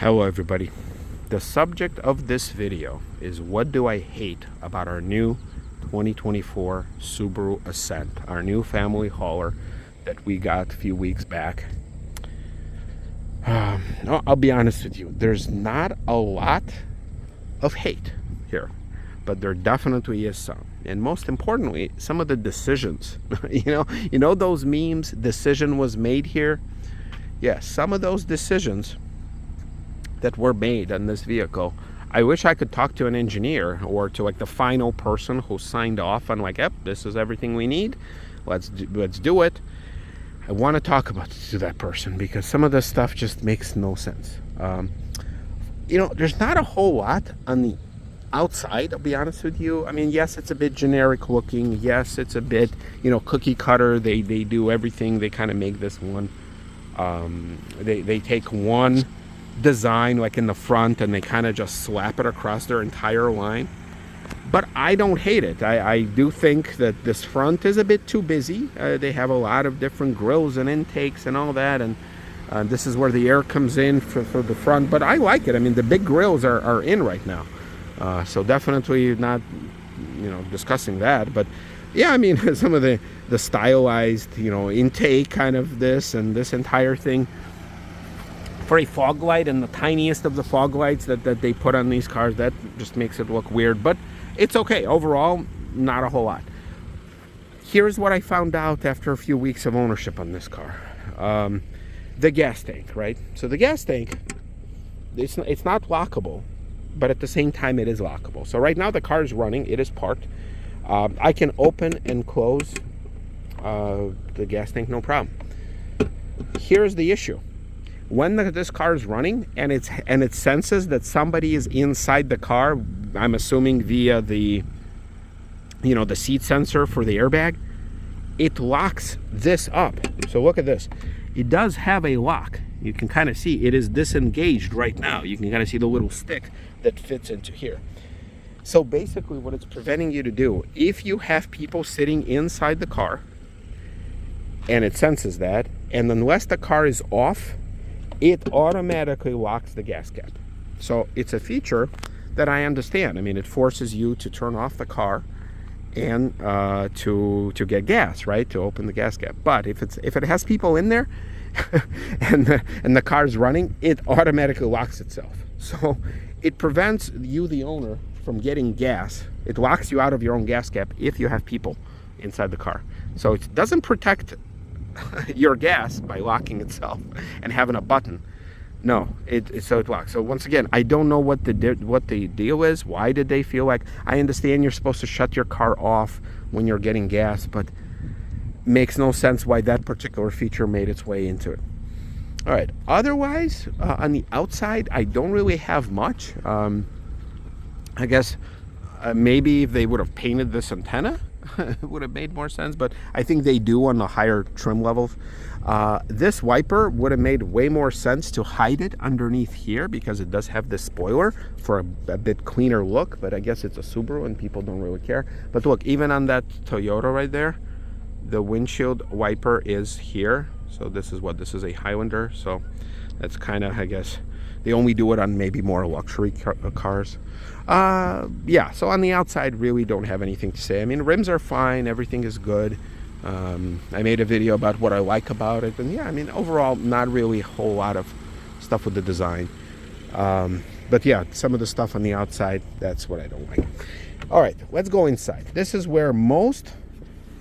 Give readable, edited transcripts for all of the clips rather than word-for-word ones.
Hello everybody. The subject of this video is what do I hate about our new 2024 Subaru Ascent, our new family hauler that we got a few weeks back. I'll be honest with you, there's not a lot of hate here, but there definitely is some. And most importantly, some of the decisions. you know those memes, decision was made here? Yes, some of those decisions that were made on this vehicle, I wish I could talk to an engineer or to like the final person who signed off on like, yep, this is everything we need, let's do it. I want to talk about to that person because some of this stuff just makes no sense. There's not a whole lot on the outside, I'll be honest with you. I mean, yes, it's a bit generic looking, yes, it's a bit cookie cutter. They do everything, they kind of make this one, they take one design like in the front and they kind of just slap it across their entire line. But I don't hate it. I do think that this front is a bit too busy. They have a lot of different grills and intakes and all that, and this is where the air comes in for the front. But I like it. I mean, the big grills are in right now, so definitely not discussing that. But yeah, I mean, some of the stylized intake kind of this and this entire thing for a fog light, and the tiniest of the fog lights that they put on these cars, that just makes it look weird. But it's okay. Overall, not a whole lot. Here's what I found out after a few weeks of ownership on this car. The gas tank, right? So the gas tank, it's not lockable, but at the same time it is lockable. So right now the car is running, it is parked. I can open and close the gas tank, no problem. Here's the issue. When this car is running and it senses that somebody is inside the car, I'm assuming via the the seat sensor for the airbag, it locks this up. So look at this. It does have a lock. You can kind of see it is disengaged right now. You can kind of see the little stick that fits into here. So basically what it's preventing you to do, if you have people sitting inside the car and it senses that, and unless the car is off, it automatically locks the gas cap. So it's a feature that I understand. I mean, it forces you to turn off the car and to get gas, right? To open the gas cap. But if it has people in there and the car's running, it automatically locks itself. So it prevents you, the owner, from getting gas. It locks you out of your own gas cap if you have people inside the car. So it doesn't protect your gas by locking itself and having a button. No, so it locks. So once again, I don't know what the deal is. Why did they feel like? I understand you're supposed to shut your car off when you're getting gas, but makes no sense why that particular feature made its way into it. All right. Otherwise, on the outside, I don't really have much. I guess maybe if they would have painted this antenna, it would have made more sense, but I think they do on the higher trim levels. This wiper would have made way more sense to hide it underneath here because it does have this spoiler for a bit cleaner look, but I guess it's a Subaru and people don't really care. But look, even on that Toyota right there, the windshield wiper is here. So this is a Highlander, so that's kind of, I guess, they only do it on maybe more luxury cars. Yeah, so on the outside, really don't have anything to say. I mean, rims are fine, everything is good. I made a video about what I like about it, and yeah, I mean, overall, not really a whole lot of stuff with the design. But yeah, some of the stuff on the outside, that's what I don't like. All right, let's go inside. This is where most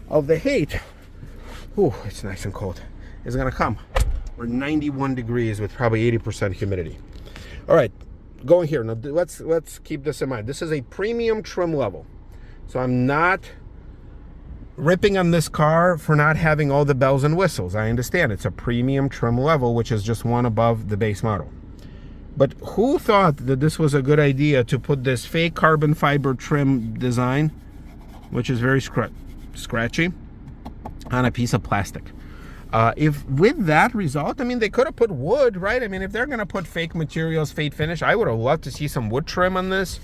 of the hate, ooh, it's nice and cold, is gonna come. We're 91 degrees with probably 80% humidity. All right, going here. Now let's keep this in mind. This is a premium trim level. So I'm not ripping on this car for not having all the bells and whistles. I understand it's a premium trim level, which is just one above the base model. But who thought that this was a good idea to put this fake carbon fiber trim design, which is very scratchy, on a piece of plastic? If with that result, I mean, they could have put wood, right? I mean, if they're going to put fake materials, fake finish, I would have loved to see some wood trim on this.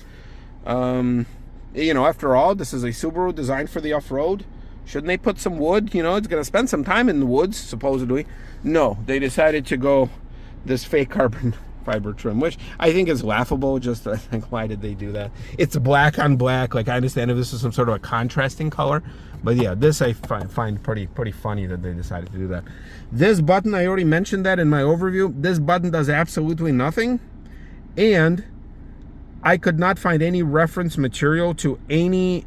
After all, this is a Subaru designed for the off-road. Shouldn't they put some wood? It's going to spend some time in the woods, supposedly. No, they decided to go this fake carbon fiber trim, which I think is laughable. Just I think, why did they do that? It's black on black. Like, I understand if this is some sort of a contrasting color, but yeah, this I find pretty funny that they decided to do that. This button, I already mentioned that in my overview. This button does absolutely nothing, and I could not find any reference material to any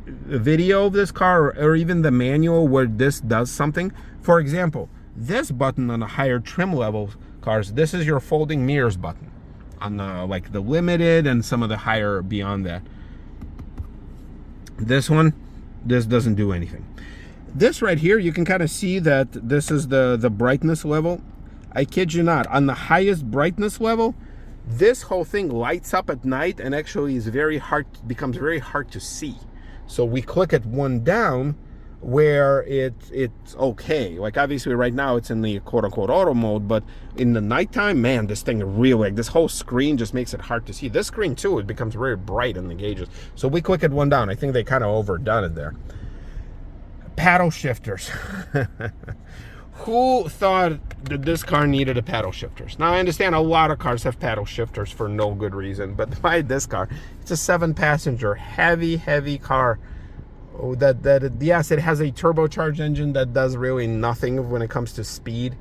video of this car or even the manual where this does something. For example, this button on the higher trim level cars, this is your folding mirrors button on the like the limited and some of the higher beyond that. This one, this doesn't do anything. This right here, you can kind of see that this is the brightness level. I kid you not, on the highest brightness level, this whole thing lights up at night and actually is becomes very hard to see. So we click it one down where it's okay. Like, obviously right now it's in the quote-unquote auto mode, but in the nighttime, man, this thing really, like, this whole screen just makes it hard to see. This screen too, it becomes very bright in the gauges. So we click it one down. I think they kind of overdone it there. Paddle shifters. Who thought that this car needed a paddle shifters? Now, I understand a lot of cars have paddle shifters for no good reason, but why this car? It's a 7-passenger, heavy car. Oh, yes, it has a turbocharged engine that does really nothing when it comes to speed.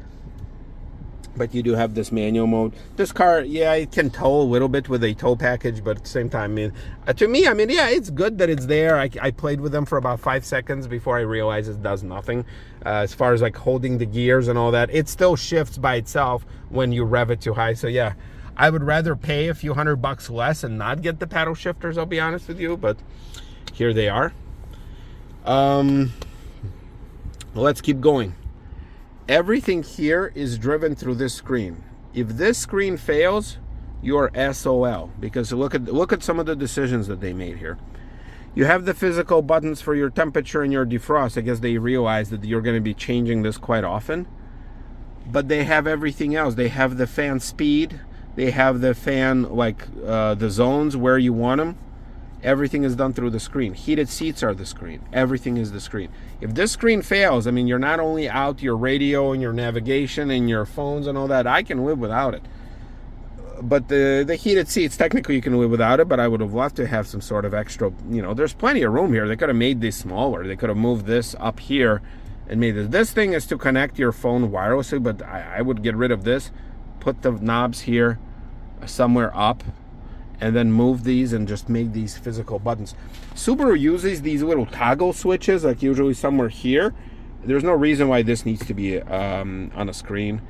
But you do have this manual mode. This car, yeah, it can tow a little bit with a tow package, but at the same time, I mean, to me, I mean, yeah, it's good that it's there. I played with them for about 5 seconds before I realized it does nothing. As far as like holding the gears and all that, it still shifts by itself when you rev it too high. So yeah, I would rather pay a few $100 less and not get the paddle shifters, I'll be honest with you, but here they are. Let's keep going. Everything here is driven through this screen. If this screen fails, you're SOL, because look at some of the decisions that they made here. You have the physical buttons for your temperature and your defrost. I guess they realize that you're going to be changing this quite often. But they have everything else. They have the fan speed. They have the fan, like the zones where you want them. Everything is done through the screen. Heated seats are the screen. Everything is the screen. If this screen fails, I mean, you're not only out your radio and your navigation and your phones and all that. I can live without it. But the heated seats, technically you can live without it, but I would have loved to have some sort of extra, you know, there's plenty of room here. They could have made this smaller. They could have moved this up here and made this. This thing is to connect your phone wirelessly, but I would get rid of this. Put the knobs here somewhere up, and then move these and just make these physical buttons. Subaru uses these little toggle switches, like usually somewhere here. There's no reason why this needs to be on a screen.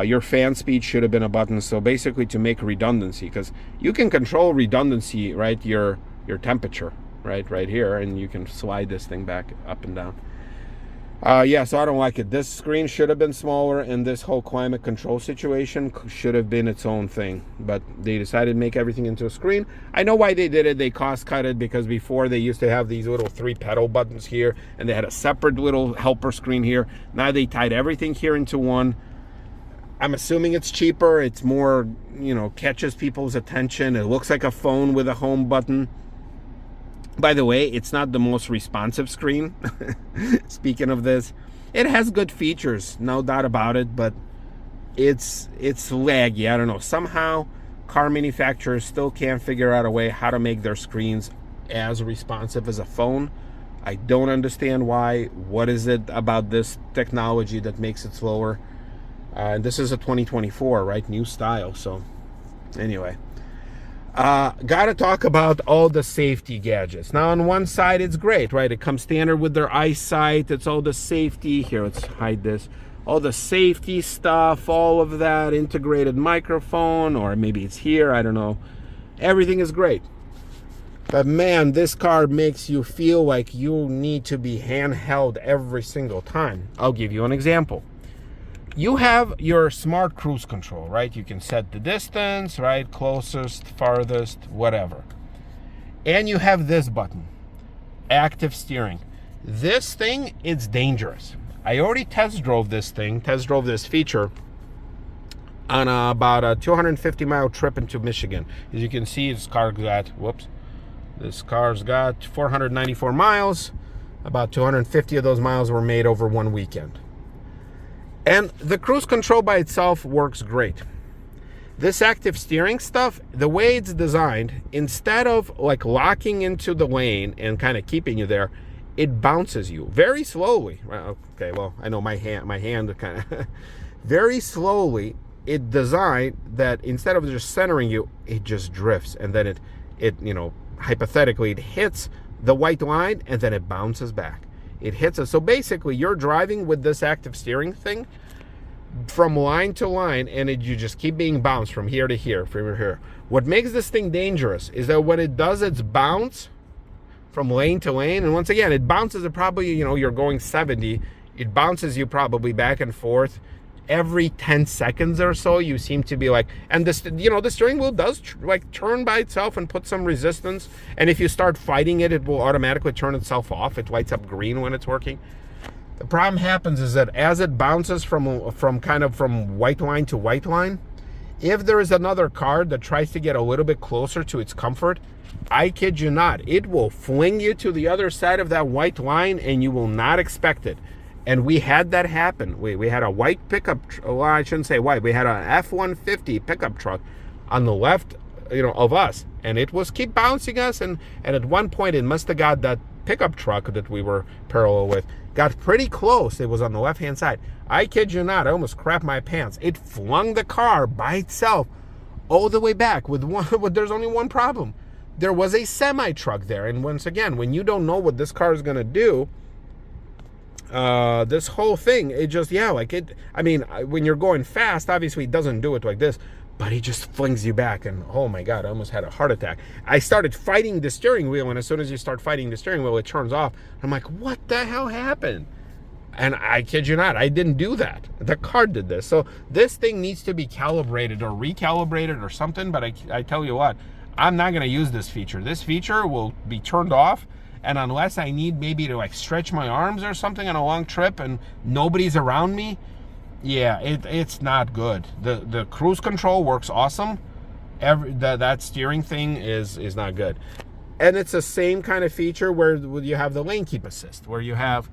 Your fan speed should have been a button. So basically to make redundancy, because you can control redundancy, right? Your temperature, right here, and you can slide this thing back up and down. Yeah, so I don't like it. This screen should have been smaller, and this whole climate control situation should have been its own thing. But they decided to make everything into a screen. I know why they did it. They cost cut it because before they used to have these little 3 pedal buttons here, and they had a separate little helper screen here. Now they tied everything here into one. I'm assuming it's cheaper. It's more, you know, catches people's attention. It looks like a phone with a home button. By the way, it's not the most responsive screen. Speaking of this, it has good features, no doubt about it, but it's laggy. I don't know. Somehow, car manufacturers still can't figure out a way how to make their screens as responsive as a phone. I don't understand why. What is it about this technology that makes it slower? This is a 2024, right? New style. So, anyway. Gotta talk about all the safety gadgets. Now, on one side, it's great, right? It comes standard with their eyesight. It's all the safety. Here, let's hide this. All the safety stuff, all of that, integrated microphone, or maybe it's here, I don't know. Everything is great. But man, this car makes you feel like you need to be handheld every single time. I'll give you an example. You have your smart cruise control, right? You can set the distance, right? Closest, farthest, whatever. And you have this button, active steering. This thing, it's dangerous. I already test drove this feature on about a 250-mile trip into Michigan. As you can see, this car's got 494 miles. About 250 of those miles were made over one weekend. And the cruise control by itself works great. This active steering stuff, the way it's designed, instead of like locking into the lane and kind of keeping you there, it bounces you very slowly. Okay, well, I know my hand kind of very slowly. It designed that instead of just centering you, it just drifts, and then it hypothetically it hits the white line and then it bounces back. It hits us. So basically, you're driving with this active steering thing from line to line, and you just keep being bounced from here to here, from here. What makes this thing dangerous is that when it does its bounce from lane to lane, and once again, it bounces it probably, you're going 70, it bounces you probably back and forth every 10 seconds or so. You seem to be like, and this, the steering wheel does turn by itself and put some resistance, and if you start fighting it, it will automatically turn itself off. It lights up green when it's working. The problem happens is that as it bounces from white line to white line, if there is another car that tries to get a little bit closer to its comfort, I kid you not, it will fling you to the other side of that white line, and you will not expect it. And we had that happen. We had a white pickup, well, I shouldn't say white, we had an F-150 pickup truck on the left of us, and it was keep bouncing us, and at one point it must have got that pickup truck that we were parallel with, got pretty close. It was on the left-hand side. I kid you not, I almost crapped my pants. It flung the car by itself all the way back with there's only one problem. There was a semi-truck there, and once again, when you don't know what this car is going to do, this whole thing, it just, when you're going fast, obviously it doesn't do it like this, but he just flings you back, and oh my God, I almost had a heart attack. I started fighting the steering wheel, and as soon as you start fighting the steering wheel, it turns off. I'm like, what the hell happened? And I kid you not, I didn't do that. The car did this. So this thing needs to be calibrated or recalibrated or something, but I tell you what, I'm not gonna use this feature. This feature will be turned off, and unless I need maybe to stretch my arms or something on a long trip and nobody's around me, yeah, it's not good. The cruise control works awesome. That steering thing is not good. And it's the same kind of feature where you have the lane keep assist, where you have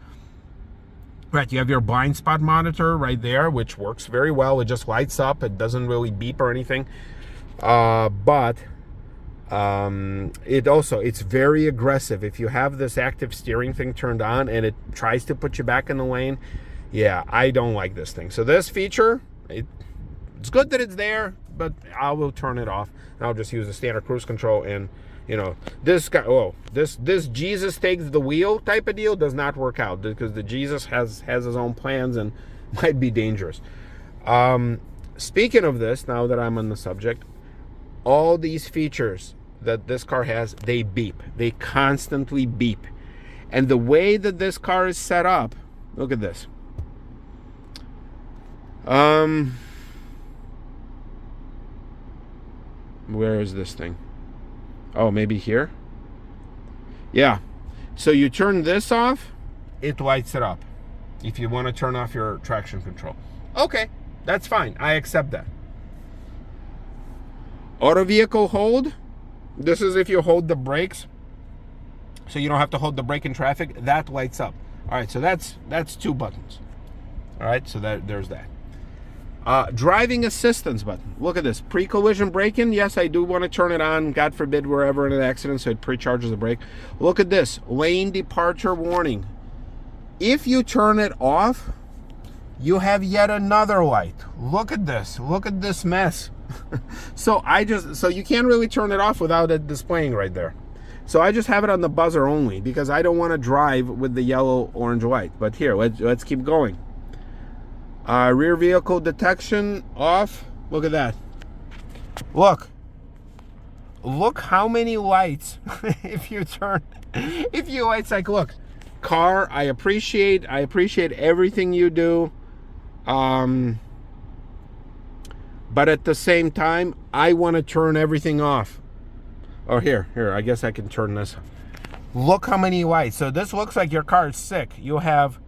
your blind spot monitor right there, which works very well. It just lights up. It doesn't really beep or anything. But it's very aggressive. If you have this active steering thing turned on and it tries to put you back in the lane, yeah, I don't like this thing. So this feature, it's good that it's there, but I will turn it off. And I'll just use the standard cruise control. And this guy, this Jesus takes the wheel type of deal does not work out, because the Jesus has his own plans and might be dangerous. Speaking of this, now that I'm on the subject, all these features that this car has, they beep. They constantly beep. And the way that this car is set up, look at this. Where is this thing? Oh, maybe here? Yeah. So you turn this off, it lights it up. If you want to turn off your traction control. Okay, that's fine. I accept that. Auto vehicle hold. This is if you hold the brakes, so you don't have to hold the brake in traffic. That lights up. All right, so that's 2 buttons. All right, so there's that. Driving assistance button. Look at this. Pre-collision braking. Yes, I do want to turn it on. God forbid we're ever in an accident, so it pre-charges the brake. Look at this. Lane departure warning. If you turn it off, you have yet another light. Look at this. Look at this mess. So you can't really turn it off without it displaying right there. So I just have it on the buzzer only, because I don't want to drive with the yellow, orange light. But here, let's keep going. Rear vehicle detection off. Look at that. Look how many lights. If you lights, like, look, car, I appreciate everything you do, but at the same time, I want to turn everything off. Oh, here, I guess I can turn this. Look how many lights. So this looks like your car is sick. You have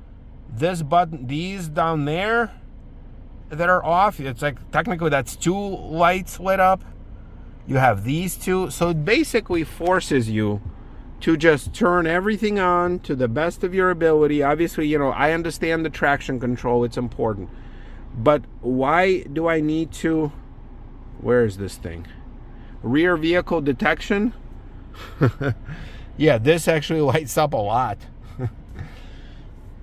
this button, these down there that are off. It's like, technically that's 2 lights lit up. You have these 2. So it basically forces you to just turn everything on to the best of your ability. Obviously, I understand the traction control, it's important. But why do I need to Where is this thing? Rear vehicle detection. Yeah, this actually lights up a lot.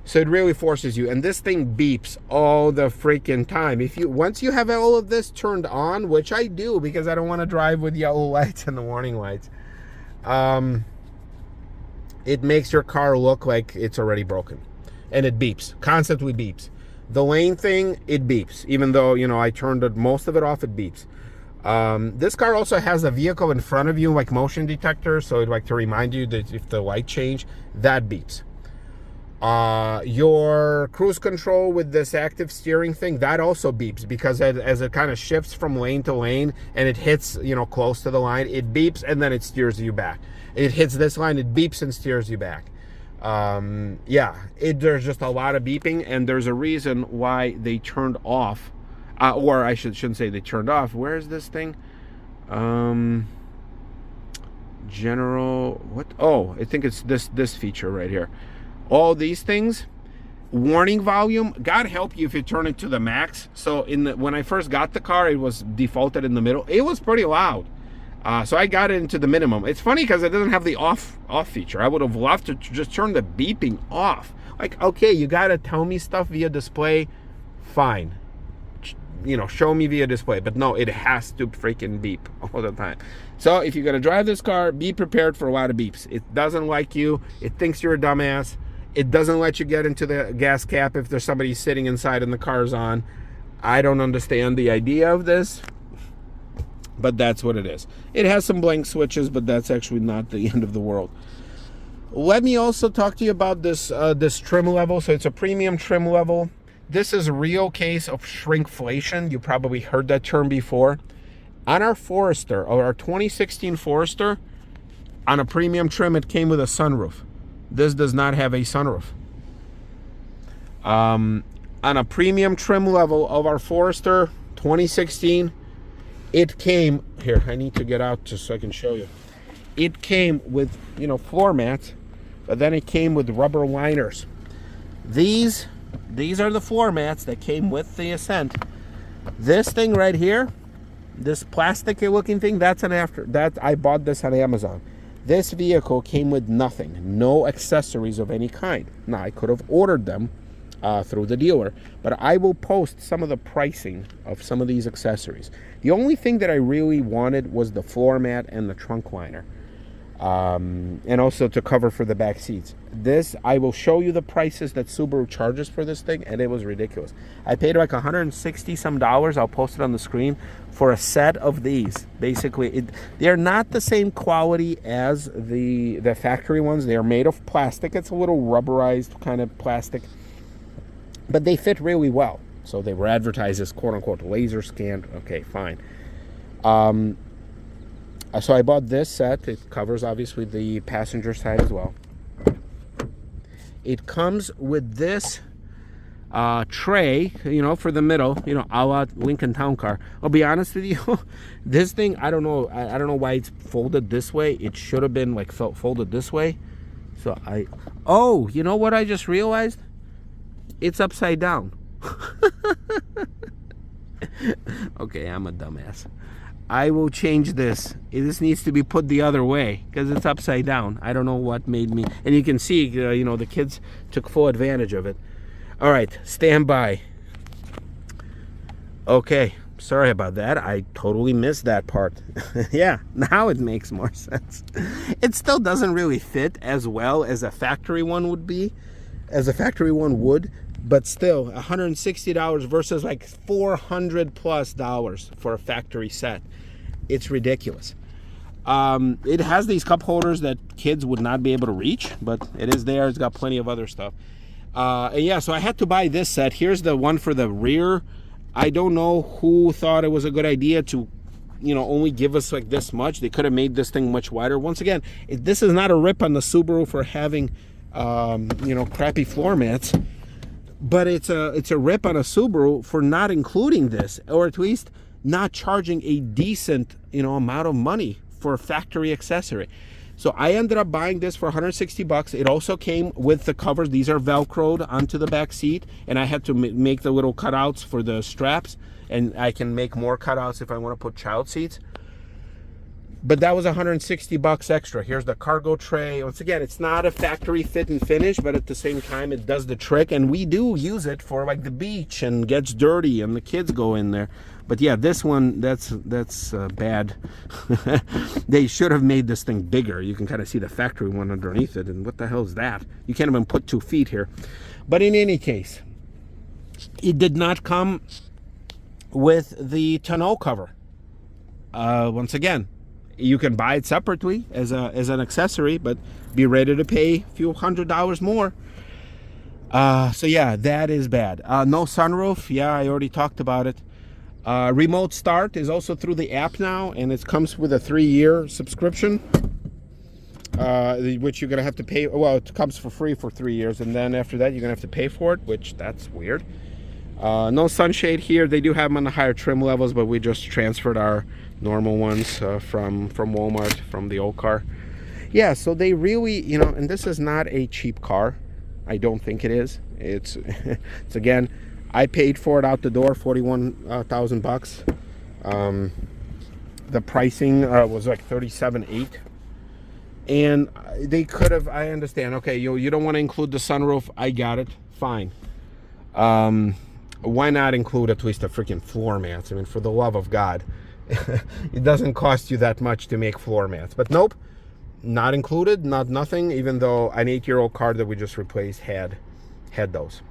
So it really forces you, and this thing beeps all the freaking time. Once you have all of this turned on, which I do because I don't want to drive with yellow lights and the warning lights, it makes your car look like it's already broken, and it beeps, constantly beeps. The lane thing, it beeps, even though I turned most of it off. It beeps. This car also has a vehicle in front of you, like motion detector, so it'd like to remind you that if the light change, that beeps. Your cruise control with this active steering thing, that also beeps, because as it kind of shifts from lane to lane and it hits close to the line, it beeps and then it steers you back. It hits this line, it beeps and steers you back. Yeah, there's just a lot of beeping, and there's a reason why they turned off, or I shouldn't say they turned off. Where is this thing? General, what? Oh, I think it's this feature right here. All these things, warning volume, God help you if you turn it to the max. So when I first got the car, it was defaulted in the middle. It was pretty loud. So I got it into the minimum. It's funny because it doesn't have the off feature. I would have loved to just turn the beeping off. Like, okay, you got to tell me stuff via display. Fine. Show me via display. But no, it has to freaking beep all the time. So if you're going to drive this car, be prepared for a lot of beeps. It doesn't like you. It thinks you're a dumbass. It doesn't let you get into the gas cap if there's somebody sitting inside and the car's on. I don't understand the idea of this, but that's what it is. It has some blank switches, but that's actually not the end of the world. Let me also talk to you about this trim level. So it's a premium trim level. This is a real case of shrinkflation. You probably heard that term before. On our Forester, or our 2016 Forester, on a premium trim, it came with a sunroof. This does not have a sunroof. On a premium trim level of our Forester 2016, it came, here, I need to get out just so I can show you. It came with, floor mats, but then it came with rubber liners. These are the floor mats that came with the Ascent. This thing right here, this plastic looking thing, I bought this on Amazon. This vehicle came with nothing, no accessories of any kind. Now, I could have ordered them through the dealer, but I will post some of the pricing of some of these accessories. The only thing that I really wanted was the floor mat and the trunk liner, and also to cover for the back seats. This, I will show you the prices that Subaru charges for this thing, and it was ridiculous. I paid like $160 some. I'll post it on the screen for a set of these. Basically, they're not the same quality as the factory ones. They are made of plastic. It's a little rubberized kind of plastic, but they fit really well. So they were advertised as quote-unquote laser scanned. Okay, fine. So I bought this set. It covers obviously the passenger side as well. It comes with this tray, for the middle, a la Lincoln Town Car. I'll be honest with you, this thing, I don't know why it's folded this way. It should have been like folded this way. So you know what I just realized? It's upside down. Okay, I'm a dumbass. I will change this. This needs to be put the other way because it's upside down. I don't know what made me. And you can see, the kids took full advantage of it. All right, stand by. Okay, sorry about that. I totally missed that part. Yeah, now it makes more sense. It still doesn't really fit as well as a factory one would be, but still $160 versus like $400+ for a factory set. It's ridiculous. It has these cup holders that kids would not be able to reach, but it is there. It's got plenty of other stuff. And yeah, so I had to buy this set. Here's the one for the rear. I don't know who thought it was a good idea to, only give us like this much. They could have made this thing much wider. Once again, this is not a rip on the Subaru for having, crappy floor mats. But it's a rip on a Subaru for not including this, or at least not charging a decent, amount of money for a factory accessory. So I ended up buying this for 160 bucks. It also came with the covers. These are Velcroed onto the back seat, and I had to make the little cutouts for the straps, and I can make more cutouts if I want to put child seats. But that was 160 bucks extra. Here's the cargo tray. Once again, it's not a factory fit and finish, but at the same time, it does the trick. And we do use it for like the beach and gets dirty and the kids go in there. But yeah, this one, that's bad. They should have made this thing bigger. You can kind of see the factory one underneath it. And what the hell is that? You can't even put 2 feet here. But in any case, it did not come with the tonneau cover. Once again, you can buy it separately as an accessory, but be ready to pay a few $100s more. So yeah, that is bad. No sunroof. Yeah, I already talked about it. Remote start is also through the app now, and it comes with a 3-year subscription, which you're gonna have to pay. Well, it comes for free for 3 years, and then after that you're gonna have to pay for it, which that's weird. No sunshade here. They do have them on the higher trim levels, but we just transferred our normal ones from Walmart, from the old car. Yeah, so they really, you know, and this is not a cheap car. I don't think it is. It's again, I paid for it out the door, 41,000 bucks. The pricing was like 37.8, and they could have. I understand. Okay, you don't want to include the sunroof. I got it. Fine. Why not include at least the freaking floor mats? I mean, for the love of God. It doesn't cost you that much to make floor mats. But nope, not included, nothing, even though an 8-year-old car that we just replaced had those.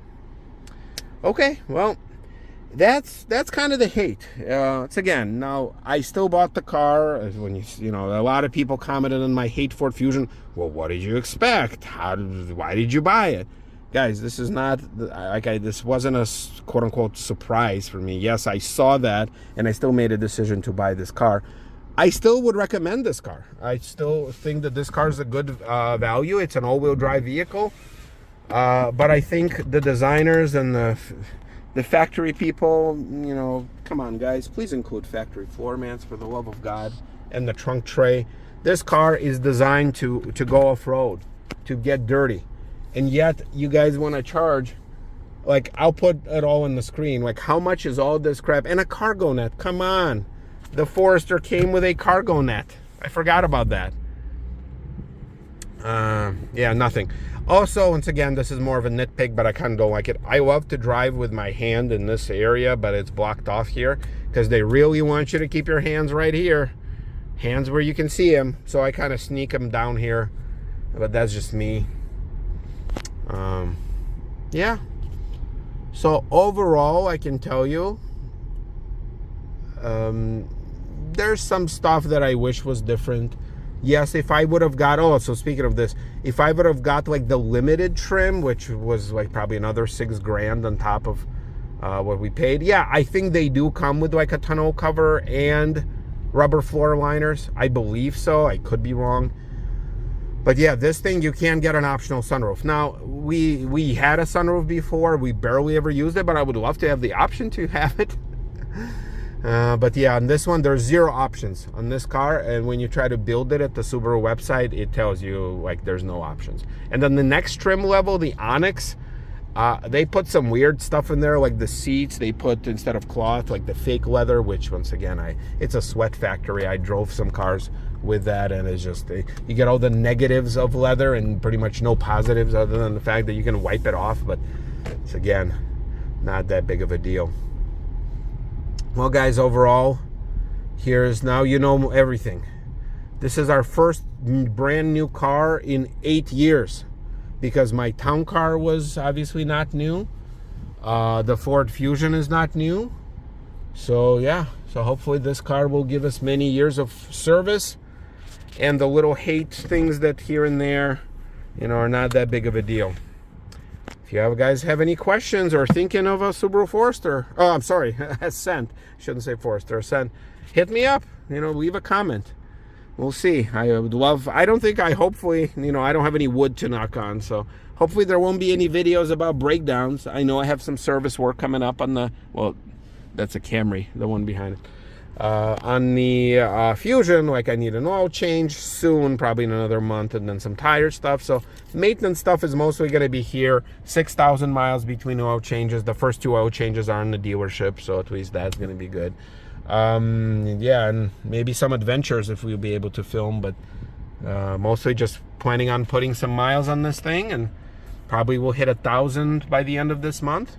Okay, well, that's kind of the hate. It's again, now I still bought the car. When you know, a lot of people commented on my hate Ford Fusion. Well, what did you expect? Why did you buy it? Guys, this is not this wasn't a quote-unquote surprise for me. Yes, I saw that, and I still made a decision to buy this car. I still would recommend this car. I still think that this car is a good value. It's an all-wheel drive vehicle, but I think the designers and the factory people, you know, come on, guys, please include factory floor mats for the love of God, and the trunk tray. This car is designed to go off-road, to get dirty. And yet you guys want to charge, like, I'll put it all on the screen, like, how much is all this crap? And a cargo net, come on. The Forester came with a cargo net. I forgot about that. Yeah, nothing. Also, once again, this is more of a nitpick, but I kind of don't like it. I love to drive with my hand in this area, but it's blocked off here because they really want you to keep your hands right here. Hands where you can see them. So I kind of sneak them down here, but that's just me. Yeah, so overall I can tell you there's some stuff that I wish was different. Yes, if I would have got, so speaking of this, if I would have got like the limited trim, which was like probably another $6,000 on top of what we paid, yeah, I think they do come with like a tonneau cover and rubber floor liners. I believe so. I could be wrong. But yeah, this thing, you can get an optional sunroof. Now, we had a sunroof before. We barely ever used it, but I would love to have the option to have it. But yeah, on this one, there's 0 options on this car. And when you try to build it at the Subaru website, it tells you, like, there's no options. And then the next trim level, the Onyx, they put some weird stuff in there, like the seats. They put, instead of cloth, like the fake leather, which, once again, it's a sweat factory. I drove some cars with that, and it's just, you get all the negatives of leather and pretty much no positives other than the fact that you can wipe it off, but it's, again, not that big of a deal. Well, guys, overall, here's, now you know everything. This is our first brand new car in 8 years, because my town car was obviously not new. The Ford Fusion is not new. So yeah, so hopefully this car will give us many years of service, and the little hate things that here and there, you know, are not that big of a deal. If you guys have any questions or thinking of a Subaru Forester, I'm sorry, Ascent, shouldn't say Forester, Ascent, hit me up, you know, leave a comment. We'll see. I would love, hopefully, you know, I don't have any wood to knock on, so hopefully there won't be any videos about breakdowns. I know I have some service work coming up on the, well, that's a Camry, the one behind it. On the Fusion, like I need an oil change soon, probably in another month, and then some tire stuff. So maintenance stuff is mostly going to be here. 6,000 miles between oil changes. The first 2 oil changes are in the dealership, so at least that's going to be good. Yeah, and maybe some adventures if we'll be able to film, but mostly just planning on putting some miles on this thing, and probably we'll hit 1,000 by the end of this month.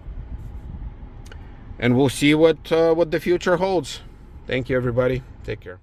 And we'll see what the future holds. Thank you, everybody. Take care.